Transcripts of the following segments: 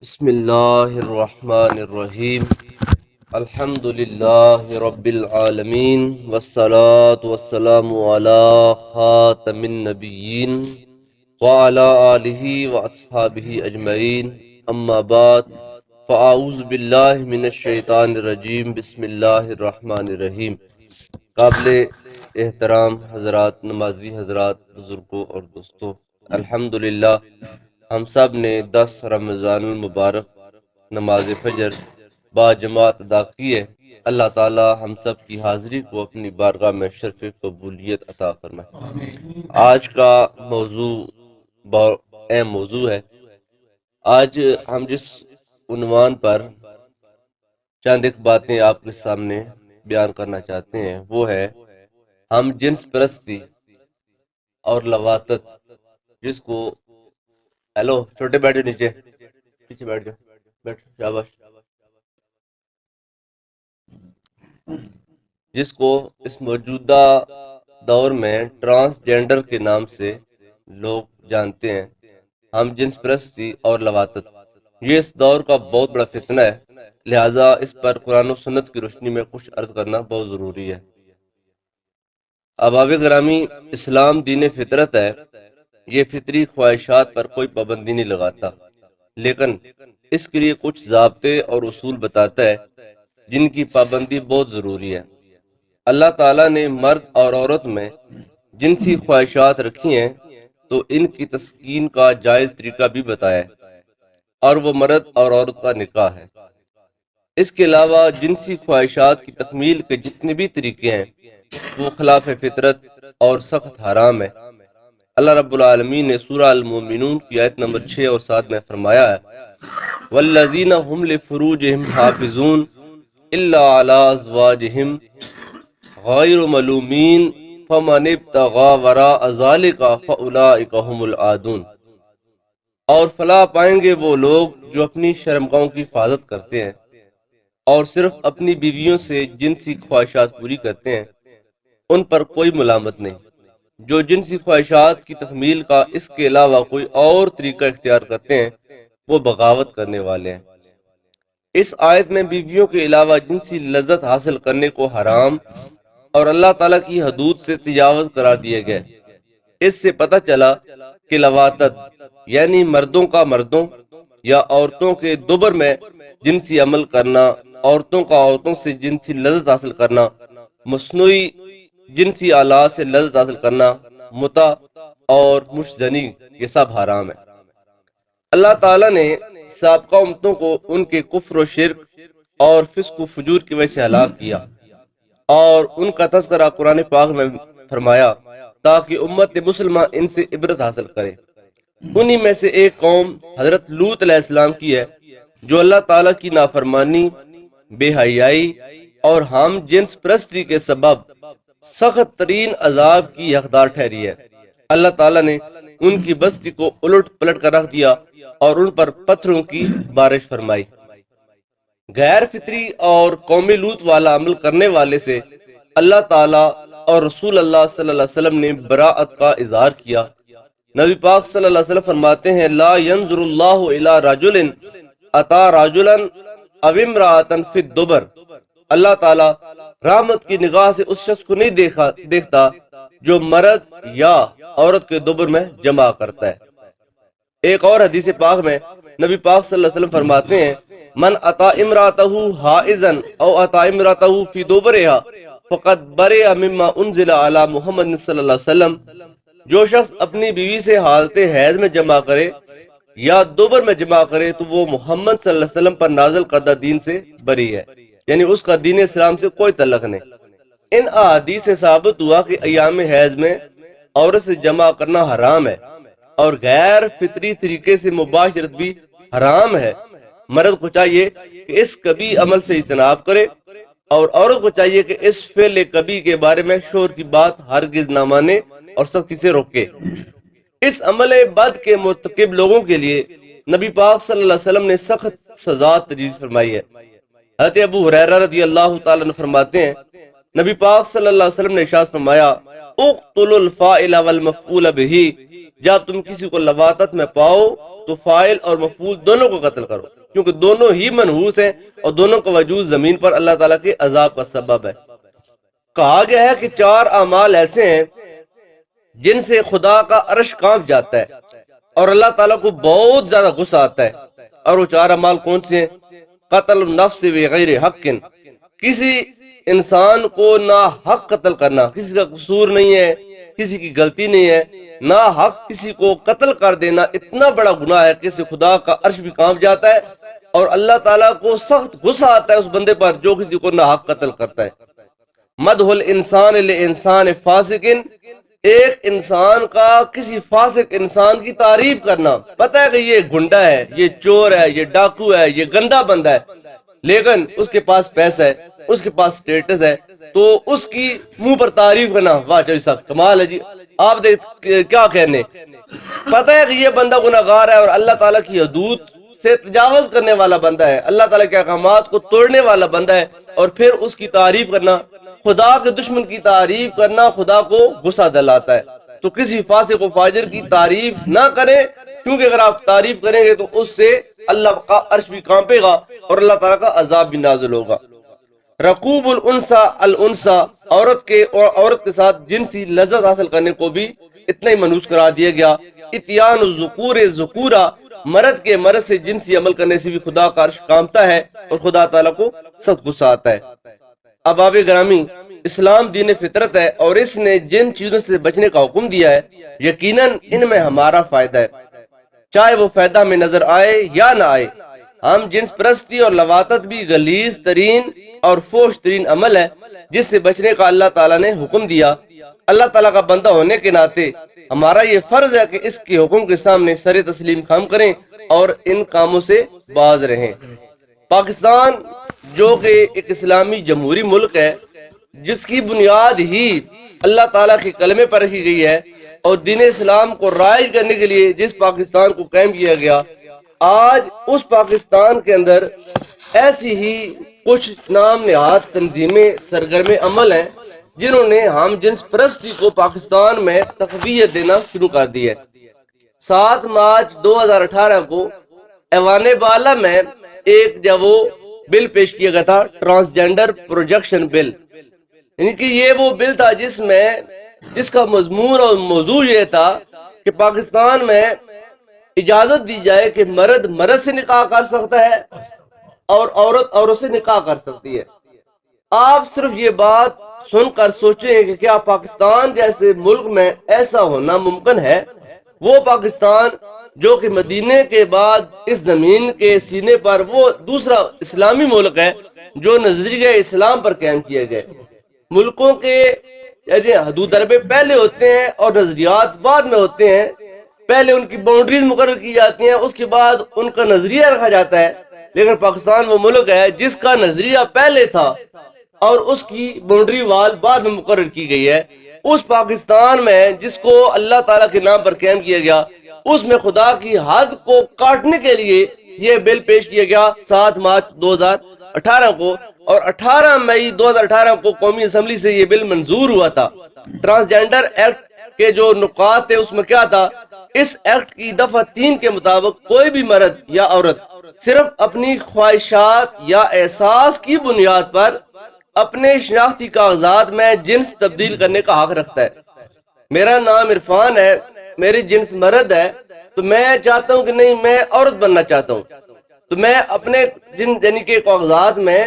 بسم اللہ الرحمن الرحیم الحمد للہ رب العالمین والصلاة والسلام علی خاتم النبیین وعلی آلہ واصحابہ اجمعین اما بعد فاعوذ باللہ من الشیطان الرجیم بسم اللہ الرحمن الرحیم۔ قابل احترام حضرات، نمازی حضرات، بزرگوں اور دوستوں، الحمدللہ ہم سب نے 10 رمضان المبارک نماز فجر با جماعت ادا کی ہے۔ اللہ تعالی ہم سب کی حاضری کو اپنی بارگاہ میں شرف قبولیت عطا فرمائے۔ آج کا موضوع بہت اہم موضوع ہے۔ آج ہم جس عنوان پر چند ایک باتیں آپ کے سامنے بیان کرنا چاہتے ہیں وہ ہے ہم جنس پرستی اور لواطت، جس کو ہیلو چھوٹے بیٹھو، نیچے پیچھے بیٹھ جاؤ، بیٹھو، شاباش، جس کو اس موجودہ دور میں ٹرانسجینڈر کے نام سے لوگ جانتے ہیں۔ ہم جنس پرستی اور لواطت یہ اس دور کا بہت بڑا فتنہ ہے، لہٰذا اس پر قرآن و سنت کی روشنی میں کچھ عرض کرنا بہت ضروری ہے۔ احباب گرامی، اسلام دین فطرت ہے، یہ فطری خواہشات پر کوئی پابندی نہیں لگاتا، لیکن اس کے لیے کچھ ضابطے اور اصول بتاتا ہے جن کی پابندی بہت ضروری ہے۔ اللہ تعالیٰ نے مرد اور عورت میں جنسی خواہشات رکھی ہیں تو ان کی تسکین کا جائز طریقہ بھی بتایا ہے، اور وہ مرد اور عورت کا نکاح ہے۔ اس کے علاوہ جنسی خواہشات کی تکمیل کے جتنے بھی طریقے ہیں وہ خلاف فطرت اور سخت حرام ہے۔ اللہ رب العالمین نے سورہ المومنون کی آیت نمبر 6 اور 7 میں فرمایا ہے والذین هم لفروجہم حافظون الا علی ازواجہم غیر ملومین فمن ابتغى وراء ذلک فاولئک هم العادون۔ اور فلاح پائیں گے وہ لوگ جو اپنی شرمگاہوں کی حفاظت کرتے ہیں اور صرف اپنی بیویوں سے جنسی خواہشات پوری کرتے ہیں، ان پر کوئی ملامت نہیں۔ جو جنسی خواہشات کی تکمیل کا اس کے علاوہ کوئی اور طریقہ اختیار کرتے ہیں وہ بغاوت کرنے والے ہیں۔ اس آیت میں بیویوں کے علاوہ جنسی لذت حاصل کرنے کو حرام اور اللہ تعالیٰ کی حدود سے تجاوز قرار دیے گئے۔ اس سے پتہ چلا کہ لواطت یعنی مردوں کا مردوں یا عورتوں کے دبر میں جنسی عمل کرنا، عورتوں کا عورتوں سے جنسی لذت حاصل کرنا، مصنوعی جنسی آلات سے لذت حاصل کرنا، متع اور مشزنی، یہ سب حرام ہے۔ اللہ تعالیٰ نے سابقہ امتوں کو ان کے کفر و شرک اور فسق و فجور کی وجہ سے ہلاک کیا اور ان کا تذکرہ قرآن پاک میں فرمایا تاکہ امت مسلمہ ان سے عبرت حاصل کرے۔ انہی میں سے ایک قوم حضرت لوط علیہ السلام کی ہے جو اللہ تعالیٰ کی نافرمانی، بے حیائی اور ہم جنس پرستی کے سبب سخت ترین عذاب کی حقدار ٹھہری ہے۔ اللہ تعالیٰ نے ان کی بستی کو الٹ پلٹ کر رکھ دیا اور ان پر پتھروں کی بارش فرمائی۔ غیر فطری اور قوم لوط والا عمل کرنے والے سے اللہ تعالیٰ اور رسول اللہ صلی اللہ علیہ وسلم نے براءت کا اظہار کیا۔ نبی پاک صلی اللہ علیہ وسلم فرماتے ہیں لا ينظر اللہ الی رجل اتی رجلا او امرأة فی الدبر۔ اللہ تعالیٰ رحمت کی نگاہ سے اس شخص کو نہیں دیکھتا جو مرد یا عورت کے دبر میں جمع کرتا ہے۔ ایک اور حدیث پاک میں نبی پاک صلی اللہ علیہ وسلم فرماتے ہیں من اتی امرأته حائضا او اتی امرأته فی دبرها فقد برئ مما انزل علی محمد صلی اللہ علیہ وسلم۔ جو شخص اپنی بیوی سے حالت حیض میں جمع کرے یا دوبر میں جمع کرے تو وہ محمد صلی اللہ علیہ وسلم پر نازل کردہ دین سے بری ہے، یعنی اس کا دین اسلام سے کوئی تعلق نہیں۔ ان احادیث سے ثابت ہوا کہ ایام حیض میں عورت سے جمع کرنا حرام ہے اور غیر فطری طریقے سے مباشرت بھی حرام ہے۔ مرد کو چاہیے کہ اس کبھی عمل سے اجتناب کرے اور عورت کو چاہیے کہ اس فعل کبھی کے بارے میں شوہر کی بات ہرگز نہ مانے اور سختی سے روکے۔ اس عمل بد کے مرتکب لوگوں کے لیے نبی پاک صلی اللہ علیہ وسلم نے سخت سزا تجویز فرمائی ہے۔ حضرت ابو ہریرہ رضی اللہ تعالیٰ عنہ فرماتے ہیں نبی پاک صلی اللہ علیہ وسلم نے ارشاد فرمایا اقتلوا الفاعل والمفعول به جب تم کسی کو لواطت میں پاؤ تو فاعل اور مفعول دونوں کو قتل کرو، کیونکہ دونوں ہی منحوس ہیں اور دونوں کا وجود زمین پر اللہ تعالیٰ کے عذاب کا سبب ہے۔ کہا گیا ہے کہ 4 اعمال ایسے ہیں جن سے خدا کا عرش کانپ جاتا ہے اور اللہ تعالیٰ کو بہت زیادہ غصہ آتا ہے، اور وہ 4 اعمال کون سے ہیں؟ قتل النفس بغیر حق، کسی انسان کو نا حق قتل کرنا، کسی کا قصور نہیں ہے، کسی کی غلطی نہیں ہے، نا حق کسی کو قتل کر دینا اتنا بڑا گناہ ہے کہ اس سے خدا کا عرش بھی کانپ جاتا ہے اور اللہ تعالیٰ کو سخت غصہ آتا ہے اس بندے پر جو کسی کو نا حق قتل کرتا ہے۔ مدح الانسان لانسان فاسق، ایک انسان کا کسی فاسق انسان کی تعریف کرنا، پتہ ہے کہ یہ گنڈا ہے، یہ چور ہے، یہ ڈاکو ہے، یہ گندا بندہ ہے، لیکن اس کے پاس پیسہ ہے، اس کے پاس سٹیٹس ہے، تو اس کی منہ پر تعریف کرنا، واہ چوہدری صاحب کمال ہے جی، آپ دیکھ کیا کہنے۔ پتہ ہے کہ یہ بندہ گناہگار ہے اور اللہ تعالیٰ کی حدود سے تجاوز کرنے والا بندہ ہے، اللہ تعالیٰ کے احکامات کو توڑنے والا بندہ ہے، اور پھر اس کی تعریف کرنا، خدا کے دشمن کی تعریف کرنا خدا کو غصہ دلاتا ہے۔ تو کسی فاسق و فاجر کی تعریف نہ کریں، کیونکہ اگر آپ تعریف کریں گے تو اس سے اللہ کا عرش بھی کانپے گا اور اللہ تعالیٰ کا عذاب بھی نازل ہوگا۔ رقوب الانسا الانسا، عورت کے ساتھ جنسی لذت حاصل کرنے کو بھی اتنا ہی منحوس قرار دیا گیا۔ اتیان الذکور ذکورا، مرد کے مرد سے جنسی عمل کرنے سے بھی خدا کا عرش کانپتا ہے اور خدا تعالیٰ کو سخت غصہ آتا ہے۔ احباب گرامی، اسلام دین فطرت ہے اور اس نے جن چیزوں سے بچنے کا حکم دیا ہے یقیناً ان میں ہمارا فائدہ ہے، چاہے وہ فائدہ میں نظر آئے یا نہ آئے۔ ہم جنس پرستی اور لواطت بھی غلیظ ترین اور فحش ترین عمل ہے جس سے بچنے کا اللہ تعالیٰ نے حکم دیا۔ اللہ تعالیٰ کا بندہ ہونے کے ناطے ہمارا یہ فرض ہے کہ اس کے حکم کے سامنے سر تسلیم خم کریں اور ان کاموں سے باز رہیں۔ پاکستان جو کہ ایک اسلامی جمہوری ملک ہے جس کی بنیاد ہی اللہ تعالیٰ کے کلمے پر رکھی گئی ہے اور دین اسلام کو رائج کرنے کے لیے جس پاکستان کو قائم کیا گیا، آج اس پاکستان کے اندر ایسی ہی کچھ نام نہاد تنظیمیں سرگرم عمل ہیں جنہوں نے ہم جنس پرستی کو پاکستان میں تقویت دینا شروع کر دی ہے۔ 7 مارچ 2018 کو ایوان بالا میں ایک جب وہ بل پیش کیا گیا تھا، ٹرانسجینڈر پروجیکشن بل، یعنی کہ یہ وہ بل تھا جس کا مضمون اور موضوع یہ تھا کہ پاکستان میں اجازت دی جائے کہ مرد مرد سے نکاح کر سکتا ہے اور عورت عورت سے نکاح کر سکتی ہے۔ آپ صرف یہ بات سن کر سوچیں کہ کیا پاکستان جیسے ملک میں ایسا ہونا ممکن ہے؟ وہ پاکستان جو کہ مدینے کے بعد اس زمین کے سینے پر وہ دوسرا اسلامی ملک ہے جو نظریہ اسلام پر قائم کیے گئے۔ ملکوں کے حدود ضربے پہلے ہوتے ہیں اور نظریات بعد میں ہوتے ہیں، پہلے ان کی باؤنڈریز مقرر کی جاتی ہیں، اس کے بعد ان کا نظریہ رکھا جاتا ہے، لیکن پاکستان وہ ملک ہے جس کا نظریہ پہلے تھا اور اس کی باؤنڈری وال بعد میں مقرر کی گئی ہے۔ اس پاکستان میں جس کو اللہ تعالیٰ کے نام پر قائم کیا گیا، اس میں خدا کی حد کو کاٹنے کے لیے یہ بل پیش کیا گیا 7 مارچ 2018 کو، اور 18 مئی 2018 کو قومی اسمبلی سے یہ بل منظور ہوا تھا۔ ٹرانسجینڈر ایکٹ کے جو نکات تھے اس میں کیا تھا؟ اس ایکٹ کی دفعہ 3 کے مطابق کوئی بھی مرد یا عورت صرف اپنی خواہشات یا احساس کی بنیاد پر اپنے شناختی کاغذات میں جنس تبدیل کرنے کا حق رکھتا ہے۔ میرا نام عرفان ہے، میری جنس مرد ہے، تو میں چاہتا ہوں کہ نہیں میں عورت بننا چاہتا ہوں، تو میں اپنے یعنی کہ کاغذات میں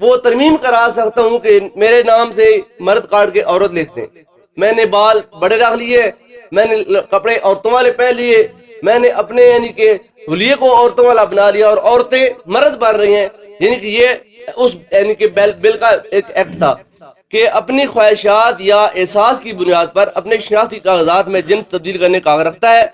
وہ ترمیم کرا سکتا ہوں کہ میرے نام سے مرد کاٹ کے عورت لکھتے ہیں۔ میں نے بال بڑے رکھ لیے، میں نے کپڑے عورتوں والے پہن لیے، میں نے اپنے یعنی کہ حلیے کو عورتوں والا بنا لیا اور عورتیں مرد بن رہی ہیں، یعنی کہ یہ اس یعنی کہ بل کا ایک ایکٹ تھا کہ اپنی خواہشات یا احساس کی بنیاد پر اپنے شناختی کاغذات میں جنس تبدیل کرنے کا حق رکھتا ہے،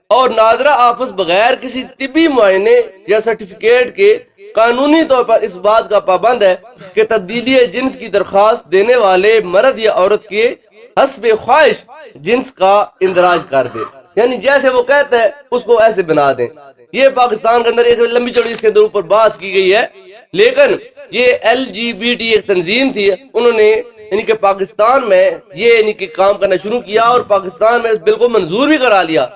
اور ناظرہ آفس بغیر کسی طبی معائنے یا سرٹیفکیٹ کے قانونی طور پر اس بات کا پابند ہے کہ تبدیلی جنس کی درخواست دینے والے مرد یا عورت کے حسب خواہش جنس کا اندراج کر دے، یعنی جیسے وہ کہتا ہے اس کو ایسے بنا دیں۔ یہ پاکستان کے اندر ایک لمبی چوڑی اس کے اوپر بحث کی گئی ہے، لیکن یہ LGBT ایک تنظیم تھی، انہوں نے یعنی کہ پاکستان میں یہ یعنی کہ کام کرنا شروع کیا اور پاکستان میں اس بل کو منظور بھی کرا لیا۔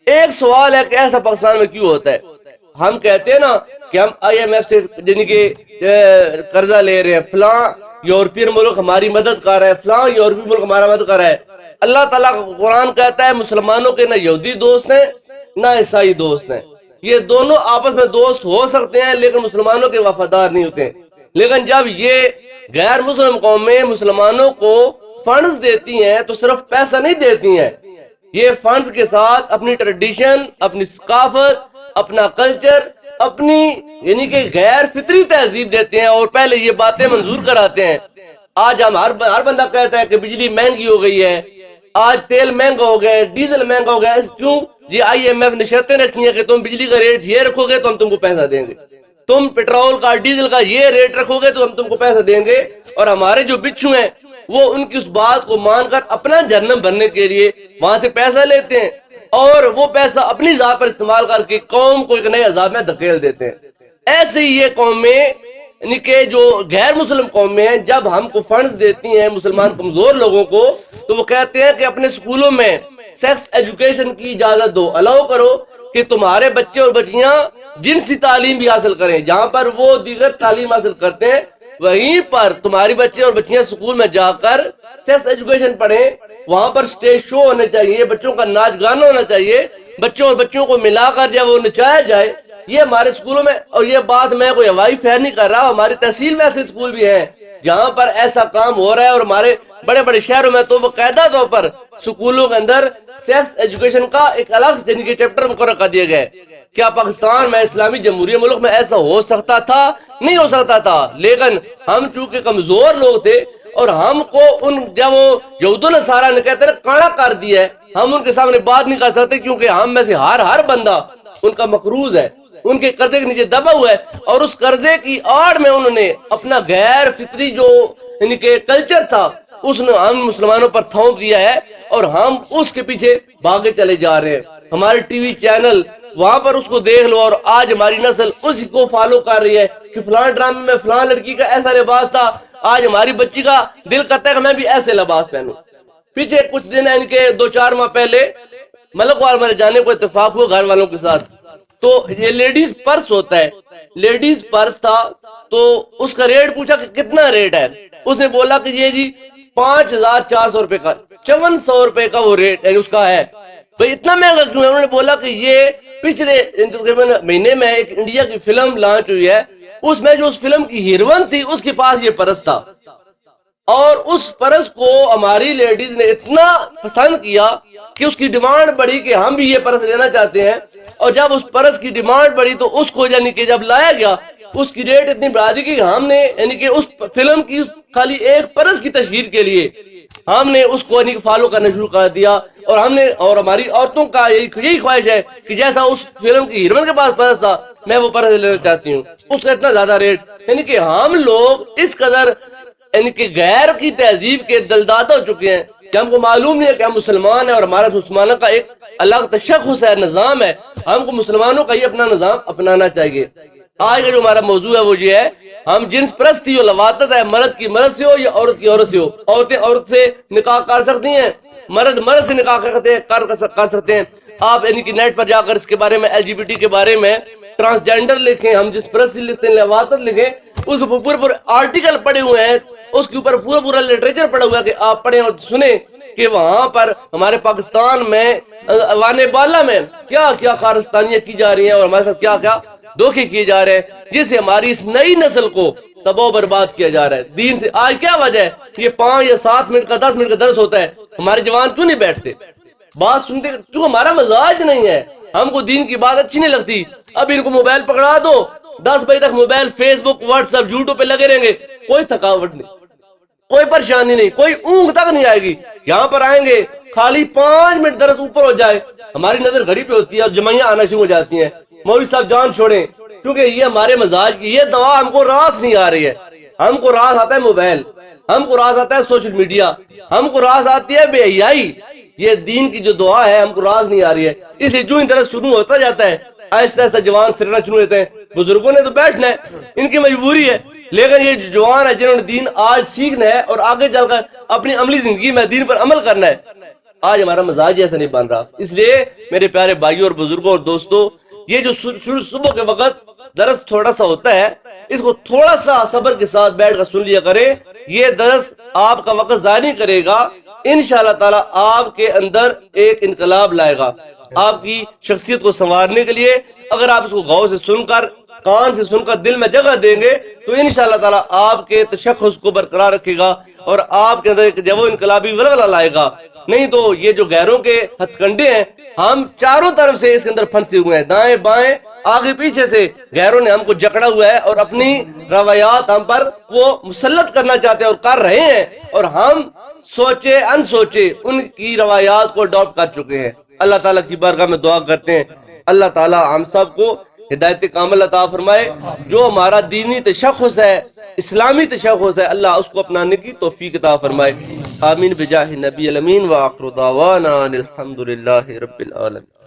ایک سوال ہے کہ ایسا پاکستان میں کیوں ہوتا ہے؟ ہم کہتے ہیں نا کہ ہم آئی ایم ایف سے یعنی کہ قرضہ لے رہے ہیں، فلاں یورپین ملک ہماری مدد کر رہا ہے، فلاں یورپی ملک ہمارا مدد کر رہا ہے۔ اللہ تعالیٰ کا قرآن کہتا ہے مسلمانوں کے نہ یہودی دوست ہیں نہ عیسائی دوست ہیں، یہ دونوں آپس میں دوست ہو سکتے ہیں لیکن مسلمانوں کے وفادار نہیں ہوتے ہیں۔ لیکن جب یہ غیر مسلم قومیں مسلمانوں کو فنڈز دیتی ہیں تو صرف پیسہ نہیں دیتی ہیں، یہ فنڈز کے ساتھ اپنی ٹریڈیشن، اپنی ثقافت، اپنا کلچر، اپنی یعنی کہ غیر فطری تہذیب دیتے ہیں اور پہلے یہ باتیں منظور کراتے ہیں۔ آج ہم ہر بندہ کہتا ہے کہ بجلی مہنگی ہو گئی ہے، آج تیل مہنگا ہو گیا ہے، ڈیزل مہنگا ہو گیا ہے، کیوں؟ یہ آئی ایم ایف نے شرطیں رکھی ہیں کہ تم بجلی کا ریٹ یہ رکھو گے تو ہم تم کو پیسہ دیں گے، تم پیٹرول کا ڈیزل کا یہ ریٹ رکھو گے تو ہم تم کو پیسہ دیں گے۔ اور ہمارے جو بچھو ہیں وہ ان کی اس بات کو مان کر اپنا جہنم بننے کے لیے وہاں سے پیسہ لیتے ہیں اور وہ پیسہ اپنی ذات پر استعمال کر کے قوم کو ایک نئے عذاب میں دھکیل دیتے ہیں۔ ایسے ہی یہ قومیں یعنی کہ جو غیر مسلم قومیں ہیں جب ہم کو فنڈز دیتی ہیں مسلمان کمزور لوگوں کو تو وہ کہتے ہیں کہ اپنے سکولوں میں سیکس ایجوکیشن کی اجازت دو، الاؤ کرو کہ تمہارے بچے اور بچیاں جنسی تعلیم بھی حاصل کریں، جہاں پر وہ دیگر تعلیم حاصل کرتے ہیں وہیں پر تمہاری بچے اور بچیاں سکول میں جا کر سیکس ایجوکیشن پڑھیں، وہاں پر سٹیج شو ہونے چاہیے، بچوں کا ناچ گانا ہونا چاہیے، بچوں اور بچوں کو ملا کر جب وہ نچایا جائے، یہ ہمارے سکولوں میں۔ اور یہ بات میں کوئی ہوائی فیر نہیں کر رہا، ہماری تحصیل میں ایسے سکول بھی ہیں جہاں پر ایسا کام ہو رہا ہے، اور ہمارے بڑے بڑے شہروں میں تو باقاعدہ طور پر سکولوں کے اندر سیکس ایجوکیشن کا ایک الگ زندگی چیپٹر مقرر کر دیا گیا ہے۔ کیا پاکستان میں اسلامی جمہوریہ ملک میں ایسا ہو سکتا تھا؟ نہیں ہو سکتا تھا، لیکن ہم چونکہ کمزور لوگ تھے اور ہم کو ان جب وہ یہود و نصارہ نے کہتے ہیں کاڑا کر دیا ہے، ہم ان کے سامنے بات نہیں کر سکتے کیونکہ ہم میں سے ہر بندہ ان کا مقروض ہے، ان کے قرضے کے نیچے دبا ہوا ہے، اور اس قرضے کی آڑ میں انہوں نے اپنا غیر فطری جو یعنی کہ کلچر تھا اس نے ہم مسلمانوں پر تھوپ دیا ہے اور ہم اس کے پیچھے بھاگے چلے جا رہے ہیں۔ ہمارے ٹی وی چینل وہاں پر اس کو دیکھ لو اور آج ہماری نسل اسی کو فالو کر رہی ہے کہ فلاں ڈرامے میں فلاں لڑکی کا ایسا لباس تھا، آج ہماری بچی کا دل کرتا ہے کہ میں بھی ایسے لباس پہنوں۔ پیچھے کچھ دن ان کے 2-4 ماہ پہلے ملک وال میں جانے کو اتفاق ہوا گھر والوں کے ساتھ، تو یہ لیڈیز پرس ہوتا ہے، لیڈیز پرس تھا تو اس کا ریٹ پوچھا کہ کتنا ریٹ ہے، اس نے بولا کہ یہ جی 5400 روپے کا، 5400 روپے کا وہ ریٹ ہے اس کا ہے۔ بھئی اتنا مہنگا کیوں ہے؟ انہوں نے بولا کہ یہ پچھلے مہینے میں ایک انڈیا کی فلم لانچ ہوئی ہے، اس میں جو اس فلم کی ہیروئن تھی اس کے پاس یہ پرس تھا، اور اس پرس کو ہماری لیڈیز نے اتنا پسند کیا کہ اس کی ڈیمانڈ بڑھی کہ ہم بھی یہ پرس لینا چاہتے ہیں، اور جب اس پرس کی ڈیمانڈ بڑھی تو اس کو یعنی کہ جب لایا گیا اس کی ریٹ اتنی بڑھا دی کہ ہم نے یعنی کہ اس فلم کی خالی ایک پرس کی تشہیر کے لیے ہم نے اس کو یعنی فالو کرنا شروع کر دیا، اور ہم نے اور ہماری عورتوں کا یہی خواہش ہے کہ جیسا اس فلم کی ہیروئن کے پاس پرس تھا میں وہ پرس لینا چاہتی ہوں، اس کا اتنا زیادہ ریٹ۔ یعنی کہ ہم لوگ اس قدر یعنی کہ غیر کی تہذیب کے دلدادہ ہو چکے ہیں کہ ہم کو معلوم نہیں ہے کہ ہم مسلمان ہیں اور ہمارا مسلمانوں کا ایک الگ تشخص ہے، نظام ہے، ہم کو مسلمانوں کا یہ اپنا نظام اپنانا چاہیے۔ آج کا جو ہمارا موضوع ہے وہ یہ ہے، ہم جنس پرستی جو لواطت ہے مرد کی مرد سے ہو یا عورت کی عورت سے ہو، عورتیں عورت سے نکاح کر سکتی ہیں، مرد مرد سے نکاح کر سکتے ہیں۔ آپ یعنی کہ نیٹ پر جا کر اس کے بارے میں LGBT کے بارے میں ٹرانسجینڈر لکھیں، ہم جنس پرستی لکھتے ہیں، لواطت لکھیں، اس کے پورے آرٹیکل پڑے ہوئے ہیں، اس کے اوپر پورا لٹریچر پڑا ہوا ہے کہ آپ پڑھیں اور سنیں کہ وہاں پر ہمارے پاکستان میں وانے بالا میں کیا کیا خارستانیاں کی جا رہی ہیں اور ہمارے ساتھ کیا کیا دھوکے کیے جا رہے ہیں، جس سے ہماری اس نئی نسل کو تباہ و برباد کیا جا رہا ہے دین سے۔ آج کیا وجہ ہے؟ یہ 5 یا 7 منٹ کا 10 منٹ کا درس ہوتا ہے، ہمارے جوان کیوں نہیں بیٹھتے بات سنتے؟ کیوں؟ ہمارا مزاج نہیں ہے، ہم کو دین کی بات اچھی نہیں لگتی۔ اب ان کو موبائل پکڑا دو، 10 بجے تک موبائل فیس بک واٹس ایپ یوٹیوب پہ لگے رہیں گے، کوئی تھکاوٹ نہیں، کوئی پریشانی نہیں، کوئی اونگ تک نہیں آئے گی۔ یہاں پر آئیں گے خالی 5 منٹ درس اوپر ہو جائے ہماری نظر گھڑی پہ ہوتی ہے اور جمعیاں آنا شروع ہو جاتی ہیں، مولوی صاحب جان چھوڑیں، کیونکہ یہ ہمارے مزاج کی یہ دوا ہم کو راس نہیں آ رہی ہے۔ ہم کو راس آتا ہے موبائل، ہم کو راس آتا ہے سوشل میڈیا، ہم کو راس آتی ہے بے حیائی، یہ دین کی جو دعا ہے ہم کو راس نہیں آ رہی ہے۔ اس لیے جو ان طرح شروع ہوتا جاتا ہے آہستہ آہستہ جوان سرنا شروع ہوتے ہیں، بزرگوں نے تو بیٹھنا ہے، ان کی مجبوری ہے، لیکن یہ جو جوان ہے جنہوں نے دین آج سیکھنا ہے اور آگے چل کر اپنی عملی زندگی میں دین پر عمل کرنا ہے، آج ہمارا مزاج ایسا نہیں بن رہا۔ اس لیے میرے پیارے بھائیوں اور بزرگوں اور دوستوں، یہ جو صبح کے وقت درس تھوڑا سا ہوتا ہے، اس کو تھوڑا سا صبر کے ساتھ بیٹھ کر سن لیا کریں۔ یہ درس آپ کا وقت ضائع نہیں کرے گا، انشاءاللہ تعالی آپ کے اندر ایک انقلاب لائے گا آپ کی شخصیت کو سنوارنے کے لیے۔ اگر آپ اس کو غور سے سن کر، کان سے سن کر دل میں جگہ دیں گے تو انشاءاللہ تعالی آپ کے تشخص کو برقرار رکھے گا اور آپ کے اندر ایک جو انقلابی ولولہ لائے گا۔ نہیں تو یہ جو غیروں کے ہتھ کنڈے ہیں، ہم چاروں طرف سے اس کے اندر پھنسے ہوئے ہیں، دائیں بائیں آگے پیچھے سے غیروں نے ہم کو جکڑا ہوا ہے اور اپنی روایات ہم پر وہ مسلط کرنا چاہتے ہیں اور کر رہے ہیں، اور ہم سوچے ان سوچے ان کی روایات کو اڈاپٹ کر چکے ہیں۔ اللہ تعالیٰ کی بارگاہ میں دعا کرتے ہیں اللہ تعالیٰ ہم سب کو ہدایت کامل عطا فرمائے۔ جو ہمارا دینی تشخص ہے، اسلامی تشخص ہے، اللہ اس کو اپنانے کی توفیق عطا فرمائے۔ آمین بجاہ نبی الامین وآخر دعوانا الحمدللہ رب العالمین۔